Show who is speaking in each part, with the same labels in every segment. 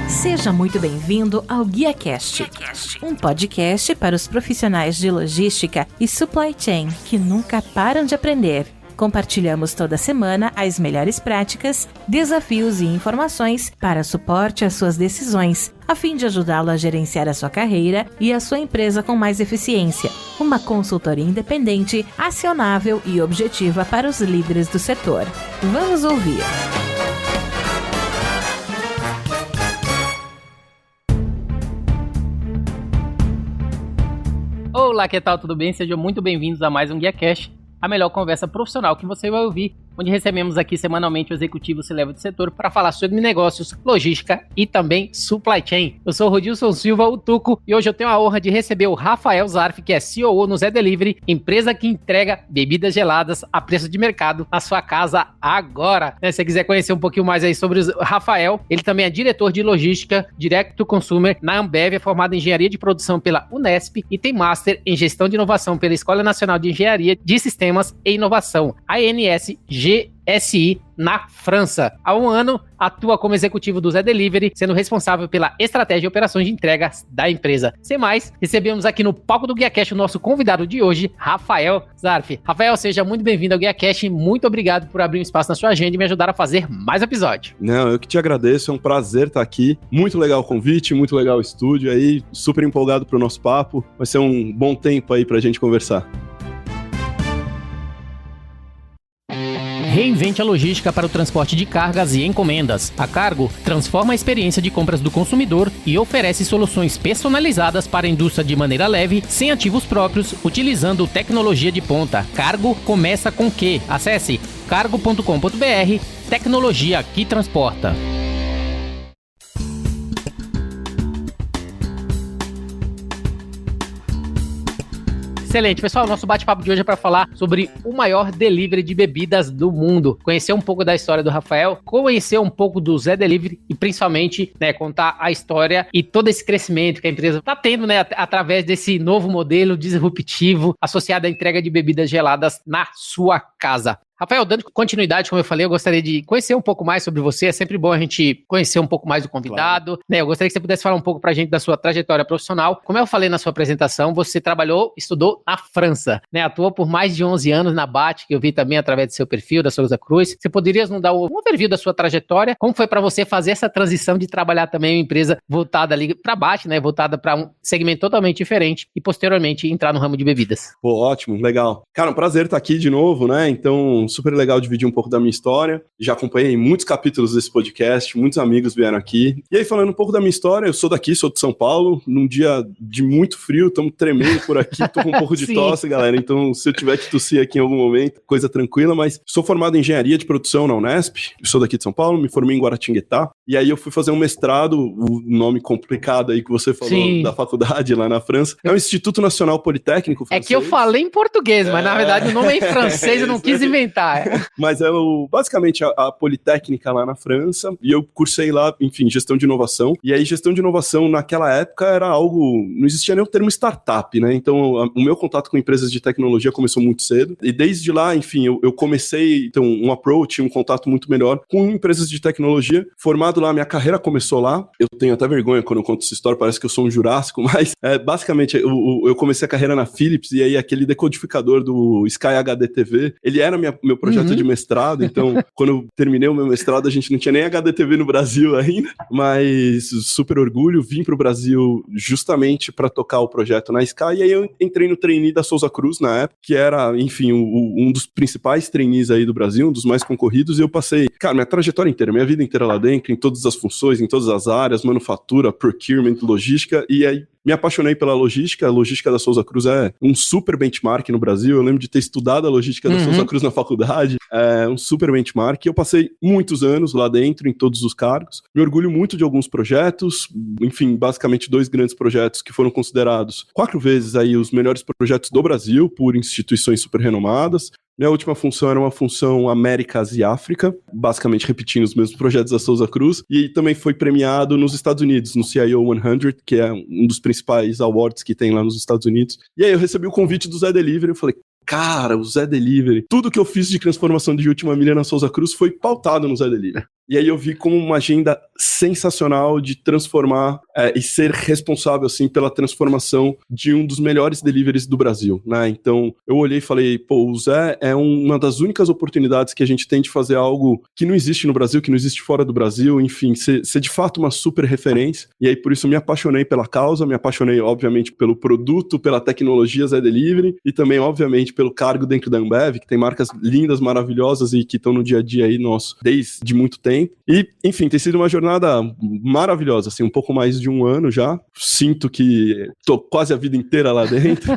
Speaker 1: Seja muito bem-vindo ao GuiaCast, um podcast para os profissionais de logística e supply chain que nunca param de aprender. Compartilhamos toda semana as melhores práticas, desafios e informações para suporte às suas decisões, a fim de ajudá-lo a gerenciar a sua carreira e a sua empresa com mais eficiência. Uma consultoria independente, acionável e objetiva para os líderes do setor. Vamos ouvir!
Speaker 2: Olá, que tal? Tudo bem? Sejam muito bem-vindos a mais um GuiaCast, a melhor conversa profissional que você vai ouvir, onde recebemos aqui semanalmente o executivo C-Level do setor para falar sobre negócios, logística e também supply chain. Eu sou o Rodilson Silva, o Tuco, e hoje eu tenho a honra de receber o Rafael Zarf, que é COO no Zé Delivery, empresa que entrega bebidas geladas a preço de mercado na sua casa agora. Se você quiser conhecer um pouquinho mais aí sobre o Rafael, ele também é diretor de logística, Direct to Consumer na Ambev, é formado em engenharia de produção pela Unesp e tem Master em gestão de inovação pela Escola Nacional de Engenharia de Sistemas e Inovação, ANSGSI, na França. Há um ano, atua como executivo do Zé Delivery, sendo responsável pela estratégia e operações de entregas da empresa. Sem mais, recebemos aqui no palco do GuiaCast o nosso convidado de hoje, Rafael Zarf. Rafael, seja muito bem-vindo ao GuiaCast e muito obrigado por abrir um espaço na sua agenda e me ajudar a fazer mais episódio.
Speaker 3: Não, eu que te agradeço, é um prazer estar aqui. Muito legal o convite, muito legal o estúdio aí, super empolgado pro nosso papo. Vai ser um bom tempo aí pra gente conversar.
Speaker 2: Reinvente a logística para o transporte de cargas e encomendas. A Cargo transforma a experiência de compras do consumidor e oferece soluções personalizadas para a indústria de maneira leve, sem ativos próprios, utilizando tecnologia de ponta. Cargo começa com Q. Acesse cargo.com.br, tecnologia que transporta. Excelente, pessoal, nosso bate-papo de hoje é para falar sobre o maior delivery de bebidas do mundo. Conhecer um pouco da história do Rafael, conhecer um pouco do Zé Delivery e principalmente, contar a história e todo esse crescimento que a empresa está tendo, através desse novo modelo disruptivo associado à entrega de bebidas geladas na sua casa. Rafael, dando continuidade, como eu falei, eu gostaria de conhecer um pouco mais sobre você. É sempre bom a gente conhecer um pouco mais do convidado. Claro. Eu gostaria que você pudesse falar um pouco pra gente da sua trajetória profissional. Como eu falei na sua apresentação, você estudou na França, atuou por mais de 11 anos na BAT, que eu vi também através do seu perfil, da Souza Cruz. Você poderia nos dar um overview da sua trajetória? Como foi para você fazer essa transição de trabalhar também em uma empresa voltada ali pra BAT, voltada para um segmento totalmente diferente e posteriormente entrar no ramo de bebidas?
Speaker 3: Pô, ótimo, legal. Cara, um prazer estar aqui de novo, Então, super legal dividir um pouco da minha história. Já acompanhei muitos capítulos desse podcast, muitos amigos vieram aqui. E aí, falando um pouco da minha história, eu sou daqui, sou de São Paulo, num dia de muito frio, estamos tremendo por aqui, tô com um pouco de tosse, galera, então se eu tiver que tossir aqui em algum momento, coisa tranquila, mas sou formado em engenharia de produção na Unesp, sou daqui de São Paulo, me formei em Guaratinguetá, e aí eu fui fazer um mestrado, o nome complicado aí que você falou, da faculdade lá na França, é o Instituto Nacional Politécnico Francês.
Speaker 2: É que eu falei em português, mas na verdade o nome é em francês, eu não quis inventar.
Speaker 3: Mas é basicamente a Politécnica lá na França, e eu cursei lá, enfim, gestão de inovação, e aí gestão de inovação naquela época era algo, não existia nem o termo startup, então o meu contato com empresas de tecnologia começou muito cedo, e desde lá, enfim, eu comecei, então, um approach, um contato muito melhor com empresas de tecnologia, formado lá, minha carreira começou lá, eu tenho até vergonha quando eu conto essa história, parece que eu sou um jurássico, mas basicamente eu comecei a carreira na Philips, e aí aquele decodificador do Sky HD TV, ele era meu projeto de mestrado, então quando eu terminei o meu mestrado a gente não tinha nem HDTV no Brasil ainda, mas super orgulho, vim pro Brasil justamente para tocar o projeto na Sky, e aí eu entrei no trainee da Souza Cruz na época, que era, enfim, um dos principais trainees aí do Brasil, um dos mais concorridos, e eu passei, cara, minha trajetória inteira, minha vida inteira lá dentro, em todas as funções, em todas as áreas, manufatura, procurement, logística, e aí me apaixonei pela logística, a logística da Souza Cruz é um super benchmark no Brasil, eu lembro de ter estudado a logística da Souza Cruz na faculdade, é um super benchmark, e eu passei muitos anos lá dentro, em todos os cargos, me orgulho muito de alguns projetos, enfim, basicamente 2 grandes projetos que foram considerados 4 vezes aí os melhores projetos do Brasil, por instituições super renomadas. Minha última função era uma função Américas e África, basicamente repetindo os mesmos projetos da Souza Cruz, e também foi premiado nos Estados Unidos, no CIO 100, que é um dos principais awards que tem lá nos Estados Unidos. E aí eu recebi o convite do Zé Delivery, eu falei, Cara, o Zé Delivery, tudo que eu fiz de transformação de última milha na Souza Cruz foi pautado no Zé Delivery. E aí eu vi como uma agenda sensacional de transformar e ser responsável, assim, pela transformação de um dos melhores deliveries do Brasil, né? Então, eu olhei e falei, pô, o Zé é uma das únicas oportunidades que a gente tem de fazer algo que não existe no Brasil, que não existe fora do Brasil, enfim, ser de fato uma super referência. E aí, por isso, eu me apaixonei pela causa, me apaixonei, obviamente, pelo produto, pela tecnologia Zé Delivery e também, obviamente, pelo cargo dentro da Ambev, que tem marcas lindas, maravilhosas e que estão no dia a dia aí nosso desde muito tempo. E, enfim, tem sido uma jornada maravilhosa, assim, um pouco mais de um ano já. Sinto que tô quase a vida inteira lá dentro.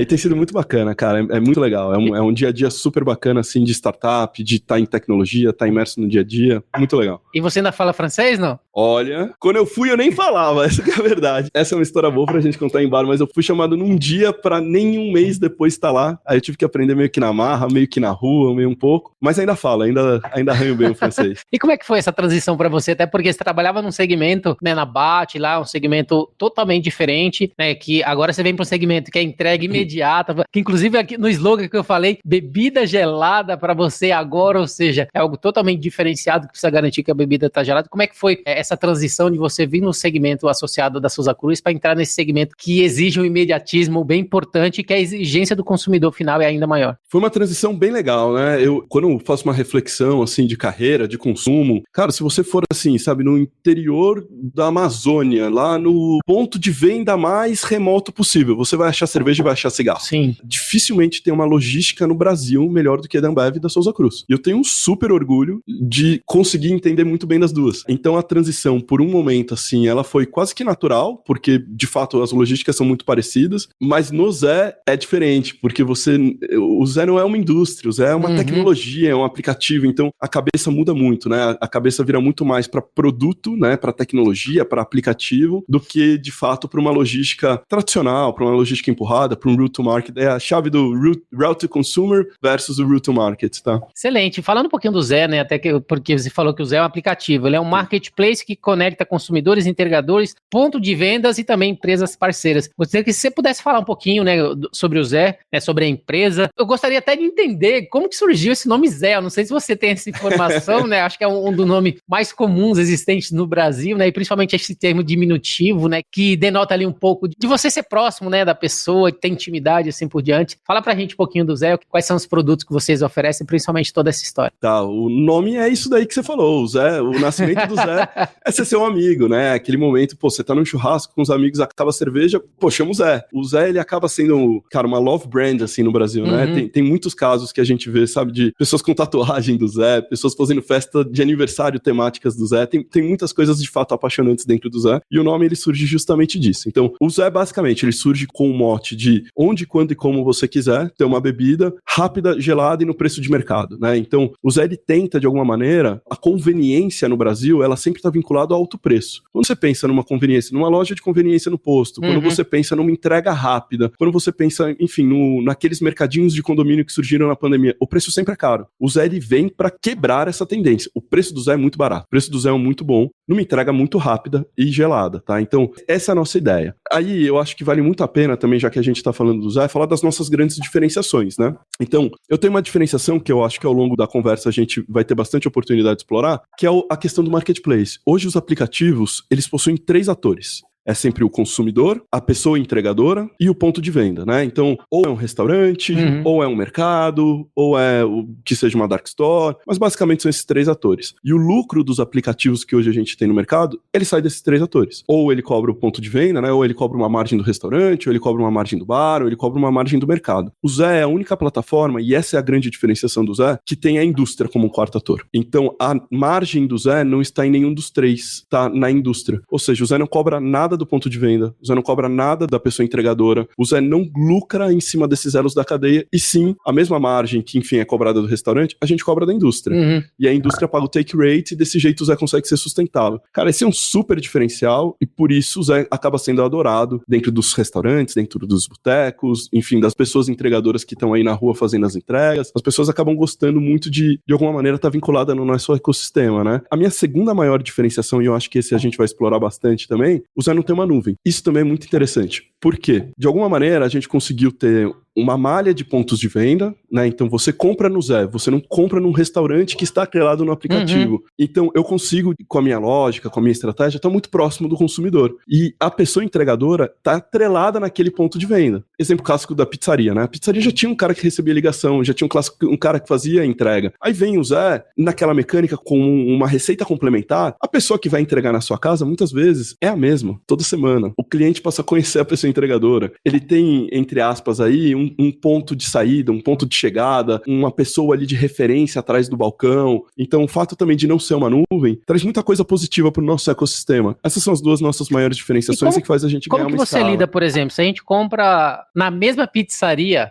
Speaker 3: E tem sido muito bacana, cara. É muito legal. É um dia a dia super bacana, assim, de startup, de estar em tecnologia, estar imerso no dia a dia. Muito legal.
Speaker 2: E você ainda fala francês, não?
Speaker 3: Olha, quando eu fui eu nem falava, essa que é a verdade. Essa é uma história boa pra gente contar em bar, mas eu fui chamado num dia pra nem um mês depois estar lá. Aí eu tive que aprender meio que na marra, meio que na rua, meio um pouco. Mas ainda falo, ainda arranho bem o francês.
Speaker 2: E como é que foi essa transição pra você? Até porque você trabalhava num segmento, né, na BAT lá, um segmento totalmente diferente, né, que agora você vem pra um segmento que é entrega imediata, que inclusive aqui no slogan que eu falei, bebida gelada pra você agora, ou seja, é algo totalmente diferenciado que precisa garantir que a bebida tá gelada. Como é que foi essa transição de você vir no segmento associado da Souza Cruz para entrar nesse segmento que exige um imediatismo bem importante e que a exigência do consumidor final é ainda maior?
Speaker 3: Foi uma transição bem legal, né? Quando eu faço uma reflexão, assim, de carreira, de consumo, cara, se você for, assim, sabe, no interior da Amazônia, lá no ponto de venda mais remoto possível, você vai achar cerveja e vai achar cigarro.
Speaker 2: Sim.
Speaker 3: Dificilmente tem uma logística no Brasil melhor do que a da Ambev e da Souza Cruz. E eu tenho um super orgulho de conseguir entender muito bem das duas. Então a transição, por um momento, assim, ela foi quase que natural, porque, de fato, as logísticas são muito parecidas, mas no Zé é diferente, porque o Zé não é uma indústria, o Zé é uma tecnologia, é um aplicativo, então a cabeça muda muito, né? A cabeça vira muito mais para produto, né? Para tecnologia, para aplicativo, do que, de fato, para uma logística tradicional, para uma logística empurrada, para um route to market. É a chave do route to consumer versus o route to market, tá?
Speaker 2: Excelente. Falando um pouquinho do Zé, né? Porque você falou que o Zé é um aplicativo, ele é um marketplace que conecta consumidores, entregadores, ponto de vendas e também empresas parceiras. Gostaria que você pudesse falar um pouquinho, né, sobre o Zé, né, sobre a empresa. Eu gostaria até de entender como que surgiu esse nome Zé. Eu não sei se você tem essa informação, né? Acho que é um dos nomes mais comuns existentes no Brasil, né? E principalmente esse termo diminutivo, né? Que denota ali um pouco de você ser próximo, né, da pessoa, ter intimidade, assim por diante. Fala pra gente um pouquinho do Zé, quais são os produtos que vocês oferecem, principalmente toda essa história.
Speaker 3: Tá, o nome é isso daí que você falou, o nascimento do Zé é ser seu amigo, né? Aquele momento, pô, você tá num churrasco com os amigos, acaba a cerveja, pô, chama o Zé. O Zé, ele acaba sendo, cara, uma love brand, assim, no Brasil, né? Tem muitos casos que a gente vê, sabe, de pessoas com tatuagem do Zé, pessoas fazendo festa de aniversário temáticas do Zé, tem muitas coisas de fato apaixonantes dentro do Zé, e o nome, ele surge justamente disso. Então, o Zé, basicamente, ele surge com o mote de onde, quando e como você quiser ter uma bebida rápida, gelada e no preço de mercado, né? Então, o Zé, ele tenta, de alguma maneira, a conveniência no Brasil, ela sempre está vinculada ao alto preço. Quando você pensa numa conveniência, numa loja de conveniência no posto, quando você pensa numa entrega rápida, quando você pensa, enfim, naqueles mercadinhos de condomínio que surgiram na pandemia, o preço sempre é caro. O Zé, ele vem para quebrar essa tendência. O preço do Zé é muito barato, o preço do Zé é muito bom, numa entrega muito rápida e gelada, tá? Então, essa é a nossa ideia. Aí, eu acho que vale muito a pena também, já que a gente tá falando do Zé, falar das nossas grandes diferenciações, né? Então, eu tenho uma diferenciação que eu acho que ao longo da conversa a gente vai ter bastante oportunidade de explorar, que é a questão do marketplace. Hoje, os aplicativos, eles possuem 3 atores. É sempre o consumidor, a pessoa entregadora e o ponto de venda, né? Então, ou é um restaurante, ou é um mercado, ou é que seja uma dark store, mas basicamente são esses 3 atores. E o lucro dos aplicativos que hoje a gente tem no mercado, ele sai desses 3 atores. Ou ele cobra o ponto de venda, né? Ou ele cobra uma margem do restaurante, ou ele cobra uma margem do bar, ou ele cobra uma margem do mercado. O Zé é a única plataforma, e essa é a grande diferenciação do Zé, que tem a indústria como um quarto ator. Então, a margem do Zé não está em nenhum dos 3, tá na indústria. Ou seja, o Zé não cobra nada do ponto de venda, o Zé não cobra nada da pessoa entregadora, o Zé não lucra em cima desses elos da cadeia, e sim, a mesma margem que, enfim, é cobrada do restaurante, a gente cobra da indústria. E a indústria paga o take rate, e desse jeito o Zé consegue ser sustentável. Cara, esse é um super diferencial, e por isso o Zé acaba sendo adorado dentro dos restaurantes, dentro dos botecos, enfim, das pessoas entregadoras que estão aí na rua fazendo as entregas. As pessoas acabam gostando muito de alguma maneira, estar vinculada no nosso ecossistema, né? A minha segunda maior diferenciação, e eu acho que esse a gente vai explorar bastante também, o Zé não tem uma nuvem. Isso também é muito interessante. Por quê? De alguma maneira, a gente conseguiu ter uma malha de pontos de venda, né? Então você compra no Zé, você não compra num restaurante que está atrelado no aplicativo. Então eu consigo, com a minha lógica, com a minha estratégia, estar muito próximo do consumidor. E a pessoa entregadora está atrelada naquele ponto de venda. Exemplo clássico da pizzaria, né? A pizzaria já tinha um cara que recebia ligação, já tinha um cara que fazia a entrega. Aí vem o Zé, naquela mecânica com uma receita complementar, a pessoa que vai entregar na sua casa, muitas vezes, é a mesma, toda semana. O cliente passa a conhecer a pessoa entregadora. Ele tem, entre aspas, aí, um ponto de saída, um ponto de chegada, uma pessoa ali de referência atrás do balcão. Então, o fato também de não ser uma nuvem traz muita coisa positiva para o nosso ecossistema. Essas são as duas nossas maiores diferenciações e que faz a gente ganhar uma escala.
Speaker 2: Como que você lida, por exemplo, se a gente compra na mesma pizzaria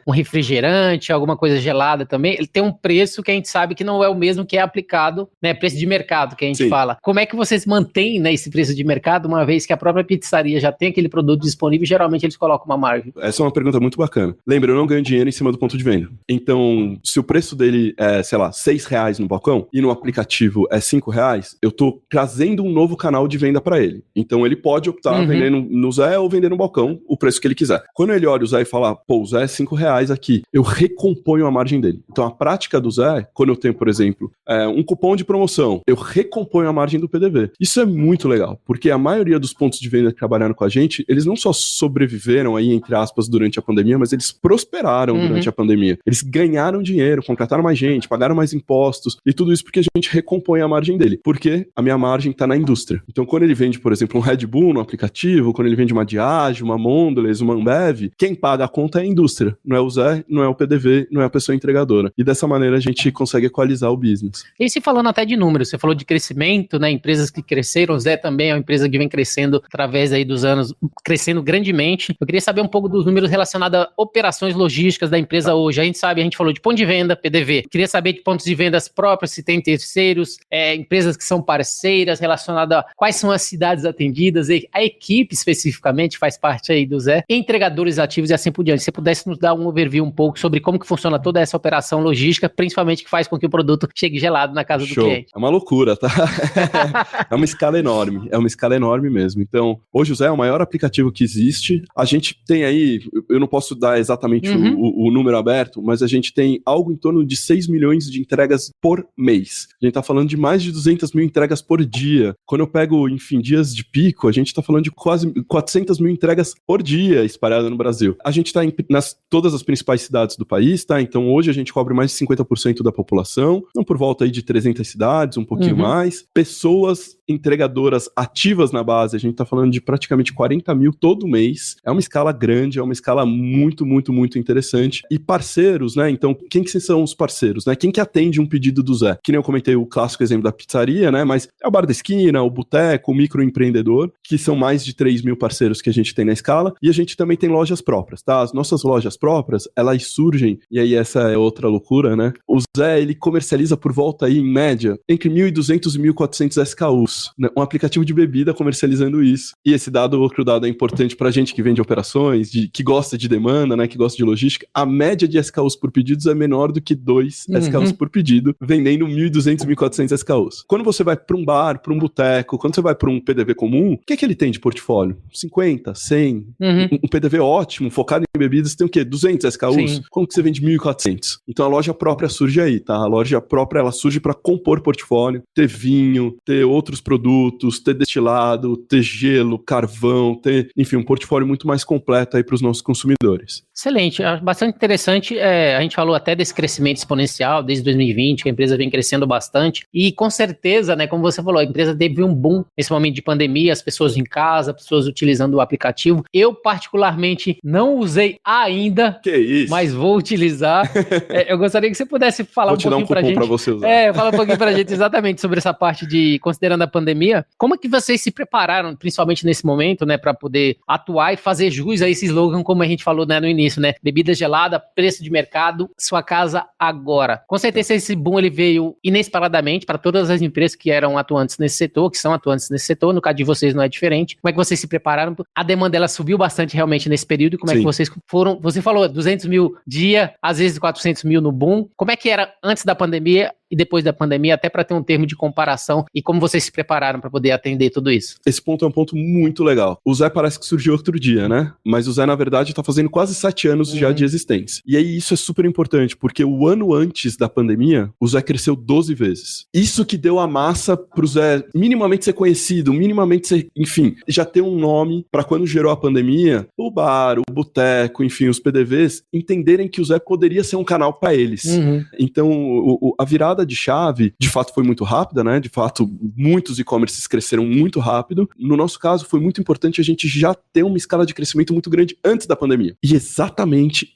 Speaker 2: um refrigerante, alguma coisa gelada também, ele tem um preço que a gente sabe que não é o mesmo que é aplicado, né, preço de mercado que a gente fala. Como é que vocês mantêm, né, esse preço de mercado, uma vez que a própria pizzaria já tem aquele produto disponível e geralmente eles colocam uma margem?
Speaker 3: Essa é uma pergunta muito bacana. Lembra, eu não ganho dinheiro em cima do ponto de venda. Então, se o preço dele é, sei lá, R$6 no balcão e no aplicativo é R$5, eu tô trazendo um novo canal de venda para ele. Então, ele pode optar vender no Zé ou vender no balcão o preço que ele quiser. Quando ele olha o Zé e fala, pô, o Zé é R$5 aqui, eu recomponho a margem dele. Então, a prática do Zé, quando eu tenho, por exemplo, um cupom de promoção, eu recomponho a margem do PDV. Isso é muito legal, porque a maioria dos pontos de venda que trabalharam com a gente, eles não só sobreviveram aí, entre aspas, durante a pandemia, mas eles prosperaram durante a pandemia. Eles ganharam dinheiro, contrataram mais gente, pagaram mais impostos, e tudo isso porque a gente recompõe a margem dele. Porque a minha margem está na indústria. Então, quando ele vende, por exemplo, um Red Bull no aplicativo, quando ele vende uma Diageo, uma Mondelez, uma Ambev, quem paga a conta é a indústria. Não é o Zé, não é o PDV, não é a pessoa entregadora. E dessa maneira a gente consegue equalizar o business.
Speaker 2: E se falando até de números, você falou de crescimento, né? Empresas que cresceram, o Zé também é uma empresa que vem crescendo através aí dos anos, crescendo grandemente. Eu queria saber um pouco dos números relacionados a operações logísticas da empresa hoje. A gente falou de ponto de venda, PDV. Queria saber de pontos de vendas próprios, se tem terceiros, empresas que são parceiras, relacionadas a quais são as cidades atendidas, a equipe especificamente faz parte aí do Zé, entregadores ativos e assim por diante. Se você pudesse nos dar um overview um pouco sobre como que funciona toda essa operação logística, principalmente que faz com que o produto chegue gelado na casa do cliente.
Speaker 3: É uma loucura, tá? É uma escala enorme mesmo. Então, hoje o Zé é o maior aplicativo que existe. A gente tem aí, eu não posso dar exatamente o número aberto, mas a gente tem algo em torno de 6 milhões de entregas por mês. A gente tá falando de mais de 200 mil entregas por dia. Quando eu pego, enfim, dias de pico, a gente tá falando de quase 400 mil entregas por dia espalhadas no Brasil. A gente tá em todas as principais cidades do país, tá? Então hoje a gente cobre mais de 50% da população, então por volta aí de 300 cidades, um pouquinho mais. Pessoas entregadoras ativas na base, a gente tá falando de praticamente 40 mil todo mês. É uma escala grande, é uma escala muito, muito, muito interessante. E parceiros, né? Então, quem que são os parceiros, né? Quem que atende um pedido do Zé? Que nem eu comentei o clássico exemplo da pizzaria, né? Mas é o bar da esquina, o boteco, o microempreendedor, que são mais de 3 mil parceiros que a gente tem na escala. E a gente também tem lojas próprias, tá? As nossas lojas próprias, elas surgem, e aí essa é outra loucura, né? O Zé, ele comercializa por volta aí, em média, entre 1.200 e 1.400 SKUs, né? Um aplicativo de bebida comercializando isso. E esse outro dado é importante pra gente que vende operações, que gosta de demanda, né? Que gosta de logística. A média de SKUs por pedidos é menor do que 2 SKUs por pedido, vendendo 1.200, 1.400 SKUs. Quando você vai para um bar, para um boteco, quando você vai para um PDV comum, o que é que ele tem de portfólio? 50, 100? Um PDV ótimo, focado em bebidas, tem o quê? 200 SKUs? Sim. Como que você vende 1.400? Então a loja própria surge aí, tá? A loja própria, ela surge para compor portfólio, ter vinho, ter outros produtos, ter destilado, ter gelo, carvão, ter, enfim, um portfólio muito mais completo aí para os nossos consumidores.
Speaker 2: Excelente, bastante interessante. A gente falou até desse crescimento exponencial desde 2020, que a empresa vem crescendo bastante. E com certeza, né, como você falou, a empresa teve um boom nesse momento de pandemia, as pessoas em casa, pessoas utilizando o aplicativo. Eu, particularmente, não usei ainda, mas vou utilizar. Eu gostaria que você pudesse falar um pouquinho pra gente.
Speaker 3: Pra você usar.
Speaker 2: Fala um pouquinho pra gente exatamente sobre essa parte de, considerando a pandemia, como é que vocês se prepararam, principalmente nesse momento, né, para poder atuar e fazer jus a esse slogan, como a gente falou, né, no início, né, bebida gelada, preço de mercado, sua casa agora. Com certeza esse boom ele veio inesperadamente para todas as empresas que eram atuantes nesse setor, que são atuantes nesse setor, no caso de vocês não é diferente. Como é que vocês se prepararam? A demanda ela subiu bastante realmente nesse período, e como é que vocês foram, você falou 200 mil dia, às vezes 400 mil no boom. Como é que era antes da pandemia e depois da pandemia, até para ter um termo de comparação e como vocês se prepararam para poder atender tudo isso?
Speaker 3: Esse ponto é um ponto muito legal. O Zé parece que surgiu outro dia, né? Mas o Zé, na verdade, tá fazendo quase 7 anos já de existência. E aí isso é super importante, porque o ano antes da pandemia, o Zé cresceu 12 vezes. Isso que deu a massa pro Zé minimamente ser conhecido, minimamente ser, enfim, já ter um nome para quando gerou a pandemia, o bar, o boteco, enfim, os PDVs, entenderem que o Zé poderia ser um canal para eles. Então, a virada de chave, de fato, foi muito rápida, né? De fato, muitos e-commerces cresceram muito rápido. No nosso caso, foi muito importante a gente já ter uma escala de crescimento muito grande antes da pandemia. E exatamente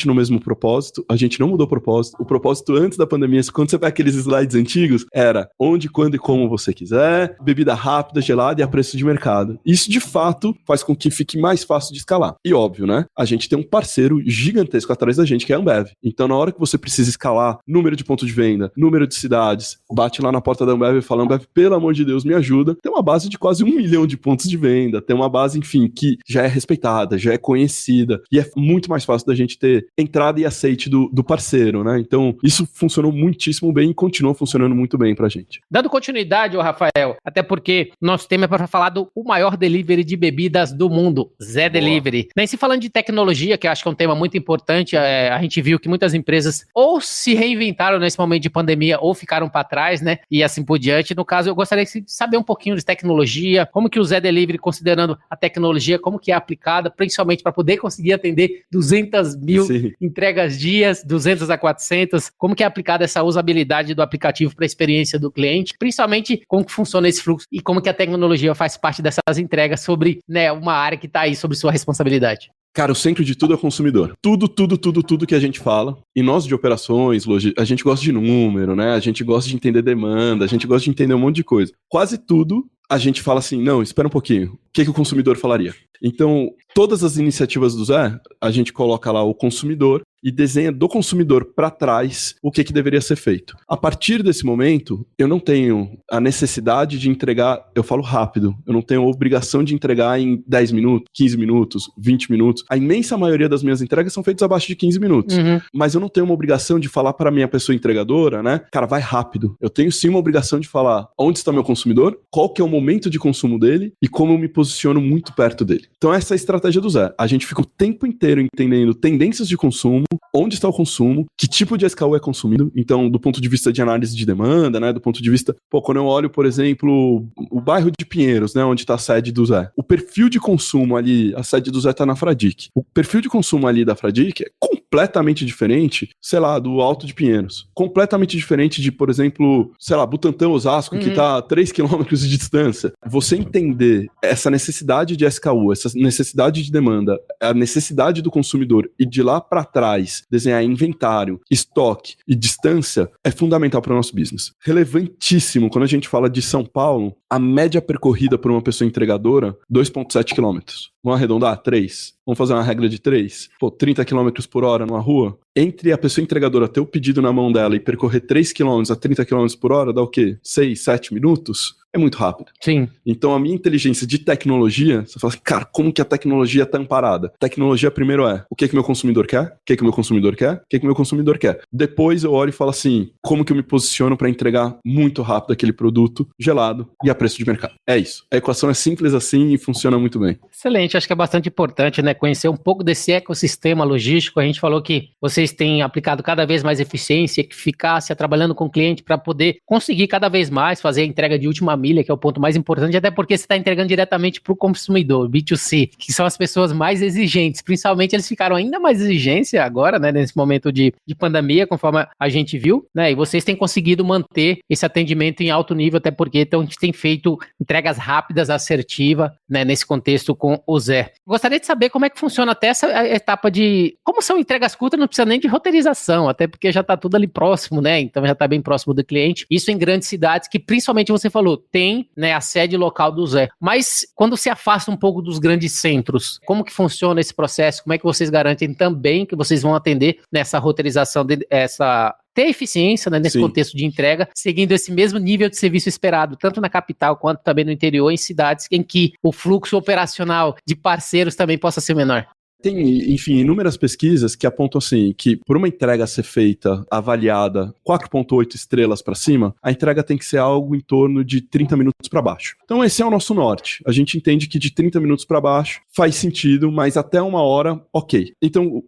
Speaker 3: no mesmo propósito, a gente não mudou o propósito. O propósito antes da pandemia, quando você pega aqueles slides antigos, era onde, quando e como você quiser, bebida rápida, gelada e a preço de mercado. Isso, de fato, faz com que fique mais fácil de escalar. E óbvio, né? A gente tem um parceiro gigantesco atrás da gente, que é a Ambev. Então, na hora que você precisa escalar número de pontos de venda, número de cidades, bate lá na porta da Ambev e fala, Ambev, pelo amor de Deus, me ajuda. Tem uma base de quase 1 milhão de pontos de venda, tem uma base, enfim, que já é respeitada, já é conhecida, e é muito mais fácil da gente ter entrada e aceite do parceiro, né? Então, isso funcionou muitíssimo bem e continua funcionando muito bem pra gente.
Speaker 2: Dando continuidade, ô Rafael, até porque nosso tema é para falar do maior delivery de bebidas do mundo, Zé Delivery. E se falando de tecnologia, que eu acho que é um tema muito importante, a gente viu que muitas empresas ou se reinventaram nesse momento de pandemia ou ficaram para trás, né? E assim por diante. No caso, eu gostaria de saber um pouquinho de tecnologia, como que o Zé Delivery, considerando a tecnologia, como que é aplicada, principalmente para poder conseguir atender 200 mil entregas dias, 200 a 400, como que é aplicada essa usabilidade do aplicativo para a experiência do cliente, principalmente como que funciona esse fluxo e como que a tecnologia faz parte dessas entregas sobre, né, uma área que está aí sobre sua responsabilidade.
Speaker 3: Cara, o centro de tudo é o consumidor. Tudo que a gente fala. E nós de operações, a gente gosta de número, né? A gente gosta de entender demanda, a gente gosta de entender um monte de coisa. Quase tudo a gente fala assim, não, espera um pouquinho. O que o consumidor falaria? Então, todas as iniciativas do Zé, a gente coloca lá o consumidor e desenha do consumidor para trás o que deveria ser feito. A partir desse momento, eu não tenho a necessidade de entregar, eu falo rápido, eu não tenho a obrigação de entregar em 10 minutos, 15 minutos, 20 minutos. A imensa maioria das minhas entregas são feitas abaixo de 15 minutos. Mas eu não tenho uma obrigação de falar para minha pessoa entregadora, né? Cara, vai rápido. Eu tenho sim uma obrigação de falar onde está meu consumidor, qual que é o momento de consumo dele e como eu me posiciono muito perto dele. Então essa é a estratégia do Zé. A gente fica o tempo inteiro entendendo tendências de consumo, onde está o consumo, que tipo de SKU é consumido. Então, do ponto de vista de análise de demanda, né, do ponto de vista, quando eu olho, por exemplo, o bairro de Pinheiros, né, onde está a sede do Zé. O perfil de consumo ali, a sede do Zé está na Fradique. O perfil de consumo ali da Fradique é completamente diferente, sei lá, do Alto de Pinheiros. Completamente diferente de, por exemplo, sei lá, Butantã, Osasco, que está a 3 quilômetros de distância. Você entender essa necessidade de SKU, essa necessidade de demanda, a necessidade do consumidor e de lá para trás desenhar inventário, estoque e distância é fundamental para o nosso business. Relevantíssimo, quando a gente fala de São Paulo, a média percorrida por uma pessoa entregadora, 2,7 quilômetros. Vamos arredondar? 3. Vamos fazer uma regra de 3. 30 km por hora numa rua. Entre a pessoa entregadora ter o pedido na mão dela e percorrer 3 km a 30 km por hora, dá o quê? 6, 7 minutos? É muito rápido.
Speaker 2: Sim.
Speaker 3: Então a minha inteligência de tecnologia, você fala assim, cara, como que a tecnologia tá amparada? Tecnologia primeiro é, o que meu consumidor quer? O que meu consumidor quer? O que meu consumidor quer? Depois eu olho e falo assim, como que eu me posiciono para entregar muito rápido aquele produto gelado e a preço de mercado? É isso. A equação é simples assim e funciona muito bem.
Speaker 2: Excelente, acho que é bastante importante, né, conhecer um pouco desse ecossistema logístico. A gente falou que vocês têm aplicado cada vez mais eficiência, eficácia, trabalhando com o cliente para poder conseguir cada vez mais fazer a entrega de última milha, que é o ponto mais importante, até porque você está entregando diretamente para o consumidor, B2C, que são as pessoas mais exigentes. Principalmente eles ficaram ainda mais exigentes agora, né, nesse momento de pandemia, conforme a gente viu, né, e vocês têm conseguido manter esse atendimento em alto nível, até porque então, a gente tem feito entregas rápidas, assertivas, né, nesse contexto com o Zé. Gostaria de saber como é que funciona até essa etapa de... Como são entregas curtas, não precisa nem de roteirização, até porque já está tudo ali próximo, né, então já está bem próximo do cliente. Isso em grandes cidades que, principalmente você falou, tem, né, a sede local do Zé. Mas quando se afasta um pouco dos grandes centros, como que funciona esse processo? Como é que vocês garantem também que vocês vão atender nessa roteirização, ter eficiência, né, nesse
Speaker 3: Sim.
Speaker 2: contexto de entrega, seguindo esse mesmo nível de serviço esperado, tanto na capital quanto também no interior, em cidades em que o fluxo operacional de parceiros também possa ser menor?
Speaker 3: Tem, enfim, inúmeras pesquisas que apontam assim, que por uma entrega ser feita, avaliada 4.8 estrelas para cima, a entrega tem que ser algo em torno de 30 minutos para baixo. Então esse é o nosso norte. A gente entende que de 30 minutos para baixo faz sentido, mas até 1 hora, ok. Então,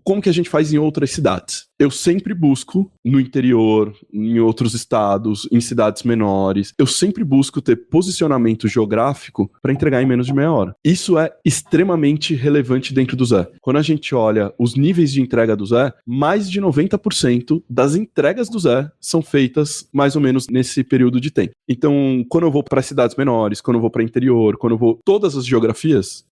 Speaker 3: como que a gente faz em outras cidades? Eu sempre busco no interior, em outros estados, em cidades menores, eu sempre busco ter posicionamento geográfico para entregar em menos de meia hora. Isso é extremamente relevante dentro do Zé. Quando a gente olha os níveis de entrega do Zé, mais de 90% das entregas do Zé são feitas mais ou menos nesse período de tempo. Então, quando eu vou para cidades menores, quando eu vou para interior, quando eu vou todas as geografias,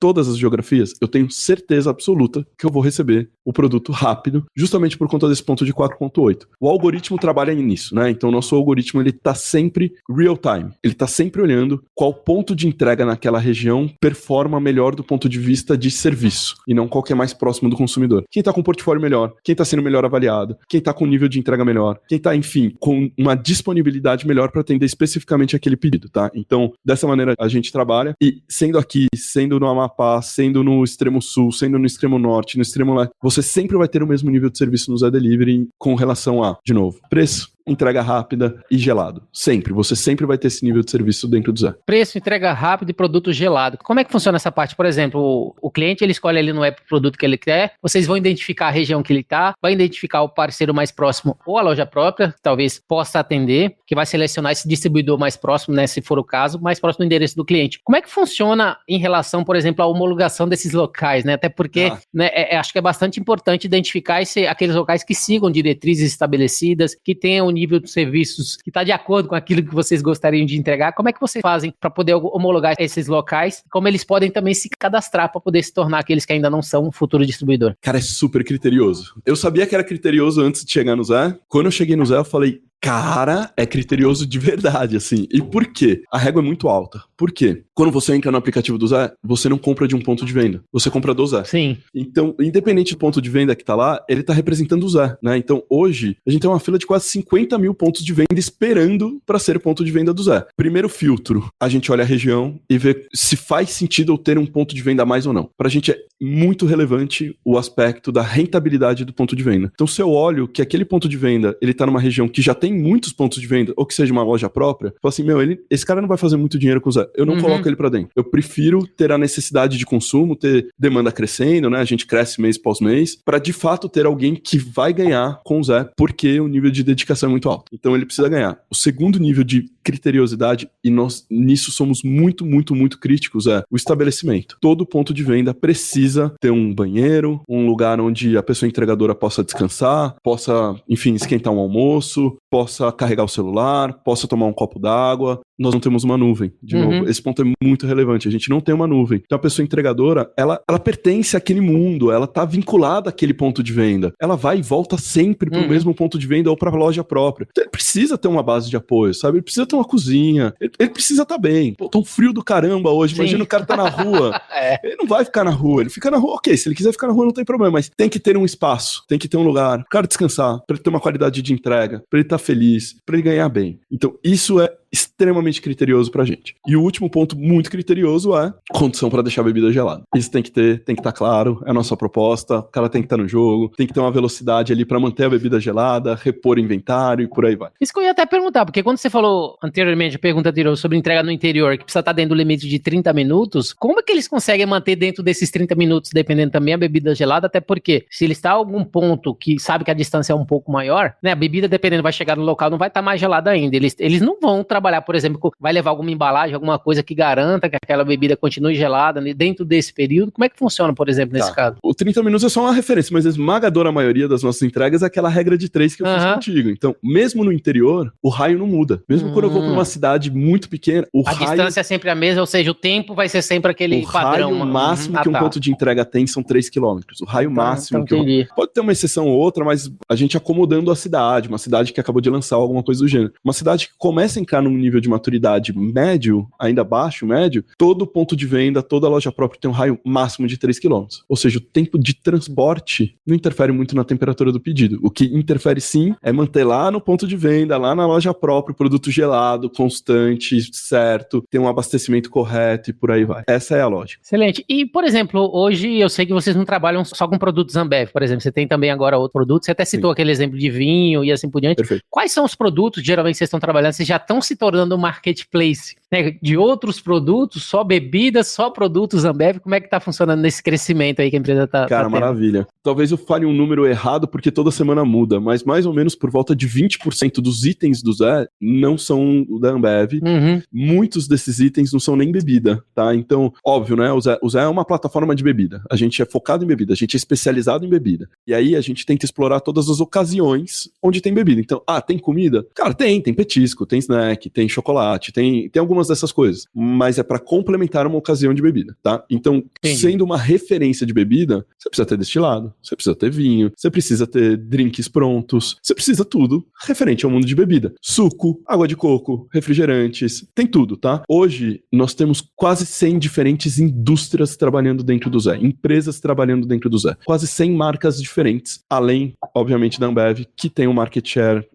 Speaker 3: eu tenho certeza absoluta que eu vou receber o produto rápido, justamente por conta desse ponto de 4.8. O algoritmo trabalha nisso, né? Então, o nosso algoritmo, ele tá sempre real time. Ele tá sempre olhando qual ponto de entrega naquela região performa melhor do ponto de vista de serviço, e não qual que é mais próximo do consumidor. Quem tá com um portfólio melhor, quem tá sendo melhor avaliado, quem tá com um nível de entrega melhor, quem tá, enfim, com uma disponibilidade melhor para atender especificamente aquele pedido, tá? Então, dessa maneira a gente trabalha, e sendo aqui, sendo no Amapá, sendo no extremo sul, sendo no extremo norte, no extremo leste, você sempre vai ter o mesmo nível de serviço no Zé Delivery com relação a, de novo, preço, entrega rápida e gelado. Sempre. Você sempre vai ter esse nível de serviço dentro do Zé.
Speaker 2: Preço, entrega rápida e produto gelado. Como é que funciona essa parte? Por exemplo, o cliente, ele escolhe ali no app o produto que ele quer, vocês vão identificar a região que ele está, vai identificar o parceiro mais próximo ou a loja própria, que talvez possa atender, que vai selecionar esse distribuidor mais próximo, né, se for o caso, mais próximo do endereço do cliente. Como é que funciona em relação, por exemplo, à homologação desses locais, né? Até porque, né, acho que é bastante importante identificar aqueles locais que sigam diretrizes estabelecidas, que tenham um nível de serviços que está de acordo com aquilo que vocês gostariam de entregar. Como é que vocês fazem para poder homologar esses locais? Como eles podem também se cadastrar para poder se tornar aqueles que ainda não são um futuro distribuidor?
Speaker 3: Cara, é super criterioso. Eu sabia que era criterioso antes de chegar no Zé. Quando eu cheguei no Zé, eu falei, cara, é criterioso de verdade, assim. E por quê? A régua é muito alta. Por quê? Quando você entra no aplicativo do Zé, você não compra de um ponto de venda. Você compra do Zé.
Speaker 2: Sim.
Speaker 3: Então, independente do ponto de venda que tá lá, ele tá representando o Zé, né? Então, hoje, a gente tem uma fila de quase 50 mil pontos de venda esperando para ser ponto de venda do Zé. Primeiro filtro, a gente olha a região e vê se faz sentido eu ter um ponto de venda a mais ou não. Pra gente é muito relevante o aspecto da rentabilidade do ponto de venda. Então, se eu olho que aquele ponto de venda, ele tá numa região que já tem muitos pontos de venda, ou que seja uma loja própria, falo assim, esse cara não vai fazer muito dinheiro com o Zé. Eu não coloco ele pra dentro. Eu prefiro ter a necessidade de consumo, ter demanda crescendo, né? A gente cresce mês após mês, pra de fato ter alguém que vai ganhar com o Zé, porque o nível de dedicação é muito alto. Então ele precisa ganhar. O segundo nível de criteriosidade, e nós nisso somos muito, muito, muito críticos, é o estabelecimento. Todo ponto de venda precisa ter um banheiro, um lugar onde a pessoa entregadora possa descansar, possa, enfim, esquentar um almoço, possa carregar o celular, possa tomar um copo d'água. Nós não temos uma nuvem, de novo. Esse ponto é muito relevante. A gente não tem uma nuvem. Então a pessoa entregadora, ela pertence àquele mundo, ela tá vinculada àquele ponto de venda. Ela vai e volta sempre pro mesmo ponto de venda ou pra loja própria. Então ele precisa ter uma base de apoio, sabe? Ele precisa ter uma cozinha. Ele precisa estar bem. Pô, tá um frio do caramba hoje. Sim. Imagina o cara tá na rua. Ele não vai ficar na rua. Ele fica na rua, ok. Se ele quiser ficar na rua, não tem problema. Mas tem que ter um espaço, tem que ter um lugar. O cara descansar, pra ele ter uma qualidade de entrega, pra ele estar feliz, pra ele ganhar bem. Então isso é extremamente criterioso pra gente. E o último ponto muito criterioso é condição para deixar a bebida gelada. Isso tem que estar claro, é a nossa proposta, o cara tem que estar no jogo, tem que ter uma velocidade ali para manter a bebida gelada, repor inventário e por aí vai.
Speaker 2: Isso que eu ia até perguntar, porque quando você falou anteriormente, a pergunta anterior sobre entrega no interior, que precisa estar dentro do limite de 30 minutos, como é que eles conseguem manter dentro desses 30 minutos, dependendo também a bebida gelada, até porque se ele está a algum ponto que sabe que a distância é um pouco maior, né, a bebida, dependendo, vai chegar no local, não vai estar mais gelada ainda. Eles não vão trabalhar, por exemplo, vai levar alguma embalagem, alguma coisa que garanta que aquela bebida continue gelada, né, dentro desse período. Como é que funciona, por exemplo, nesse caso?
Speaker 3: O 30 minutos é só uma referência, mas a esmagadora maioria das nossas entregas é aquela regra de 3 que eu fiz contigo. Então, mesmo no interior, o raio não muda. Mesmo quando eu vou para uma cidade muito pequena, a
Speaker 2: distância é sempre a mesma, ou seja, o tempo vai ser sempre aquele padrão.
Speaker 3: O raio máximo que um ponto de entrega tem são 3 km. O raio máximo que pode ter uma exceção ou outra, mas a gente acomodando a cidade, uma cidade que acabou de lançar alguma coisa do gênero. Uma cidade que começa a entrar num nível de maturidade médio, ainda baixo, médio, todo ponto de venda, toda loja própria tem um raio máximo de 3 km. Ou seja, o tempo de transporte não interfere muito na temperatura do pedido. O que interfere sim é manter lá no ponto de venda, lá na loja própria, o produto gelado, constante, certo, ter um abastecimento correto e por aí vai. Essa é a lógica.
Speaker 2: Excelente. E, por exemplo, hoje eu sei que vocês não trabalham só com produtos Ambev, por exemplo, você tem também agora outro produto, você até citou aquele exemplo de vinho e assim por diante.
Speaker 3: Perfeito.
Speaker 2: Quais são os produtos, geralmente, que vocês estão trabalhando? Vocês já estão se tornando um marketplace, né, de outros produtos, só bebidas, só produtos Ambev? Como é que tá funcionando nesse crescimento aí que a empresa tá
Speaker 3: Cara,
Speaker 2: tendo?
Speaker 3: maravilha. Talvez eu fale um número errado, porque toda semana muda, mas mais ou menos por volta de 20% dos itens do Zé não são da Ambev.
Speaker 2: Uhum.
Speaker 3: Muitos desses itens não são nem bebida, tá? Então, óbvio, né? O Zé é uma plataforma de bebida. A gente é focado em bebida, a gente é especializado em bebida. E aí a gente tenta explorar todas as ocasiões onde tem bebida. Então, tem comida? Cara, tem petisco, tem snack, tem chocolate, tem algumas dessas coisas. Mas é pra complementar uma ocasião de bebida, tá? Então, sendo uma referência de bebida, você precisa ter destilado, você precisa ter vinho, você precisa ter drinks prontos, você precisa tudo referente ao mundo de bebida. Suco, água de coco, refrigerantes, tem tudo, tá? Hoje, nós temos quase 100 diferentes indústrias trabalhando dentro do Zé, empresas trabalhando dentro do Zé. Quase 100 marcas diferentes, além, obviamente, da Ambev, que tem um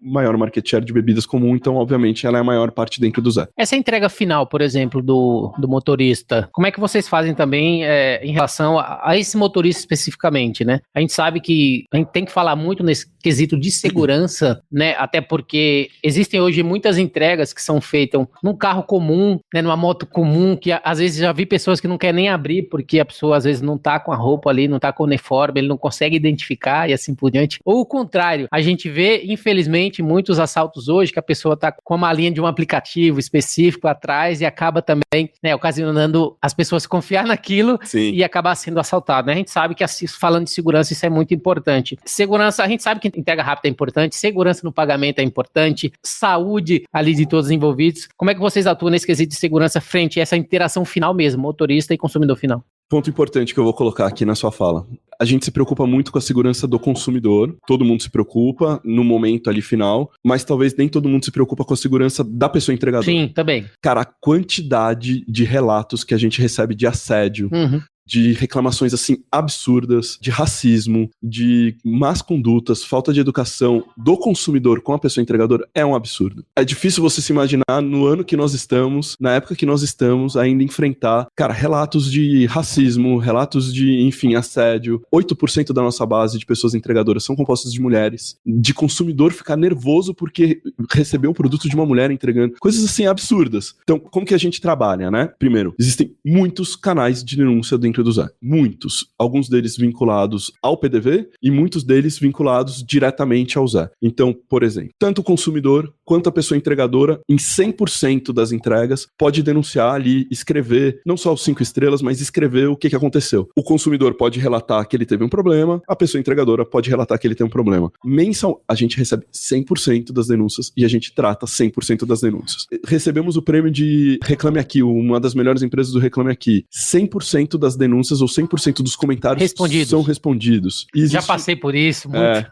Speaker 3: maior market share de bebidas comum, então, obviamente, ela é a maior parte dentro do Zé.
Speaker 2: Essa entrega final, por exemplo, do motorista, como é que vocês fazem também em relação a esse motorista especificamente, né? A gente sabe que a gente tem que falar muito nesse quesito de segurança, né? Até porque existem hoje muitas entregas que são feitas num carro comum, né? Numa moto comum, que às vezes já vi pessoas que não querem nem abrir porque a pessoa às vezes não tá com a roupa ali, não tá com o uniforme, ele não consegue identificar e assim por diante. Ou o contrário, a gente vê, infelizmente, muitos assaltos hoje que a pessoa tá com a malinha de um aplicativo específico atrás e acaba também, né, ocasionando as pessoas confiar naquilo. Sim. E acabar sendo assaltado, né? A gente sabe que, falando de segurança, isso é muito importante. Segurança, a gente sabe que entrega rápida é importante, segurança no pagamento é importante, saúde ali de todos os envolvidos. Como é que vocês atuam nesse quesito de segurança frente a essa interação final mesmo, motorista e consumidor final?
Speaker 3: Ponto importante que eu vou colocar aqui na sua fala. A gente se preocupa muito com a segurança do consumidor, todo mundo se preocupa no momento ali final, mas talvez nem todo mundo se preocupa com a segurança da pessoa entregadora.
Speaker 2: Sim, também.
Speaker 3: Cara, a quantidade de relatos que a gente recebe de assédio, de reclamações assim absurdas, de racismo, de más condutas, falta de educação do consumidor com a pessoa entregadora é um absurdo. É difícil você se imaginar no ano que nós estamos, na época que nós estamos, ainda enfrentar, cara, relatos de racismo, relatos de, enfim, assédio. 8% da nossa base de pessoas entregadoras são compostas de mulheres, de consumidor ficar nervoso porque recebeu um produto de uma mulher entregando, coisas assim absurdas. Então, como que a gente trabalha, né? Primeiro, existem muitos canais de denúncia dentro do Zé. Muitos. Alguns deles vinculados ao PDV e muitos deles vinculados diretamente ao Zé. Então, por exemplo, tanto o consumidor quanto a pessoa entregadora, em 100% das entregas, pode denunciar ali, escrever, não só os 5 estrelas, mas escrever o que aconteceu. O consumidor pode relatar que ele teve um problema, a pessoa entregadora pode relatar que ele tem um problema. Mensal, a gente recebe 100% das denúncias e a gente trata 100% das denúncias. Recebemos o prêmio de Reclame Aqui, uma das melhores empresas do Reclame Aqui. 100% das denúncias ou 100% dos comentários são respondidos.
Speaker 2: Já passei por isso, muito.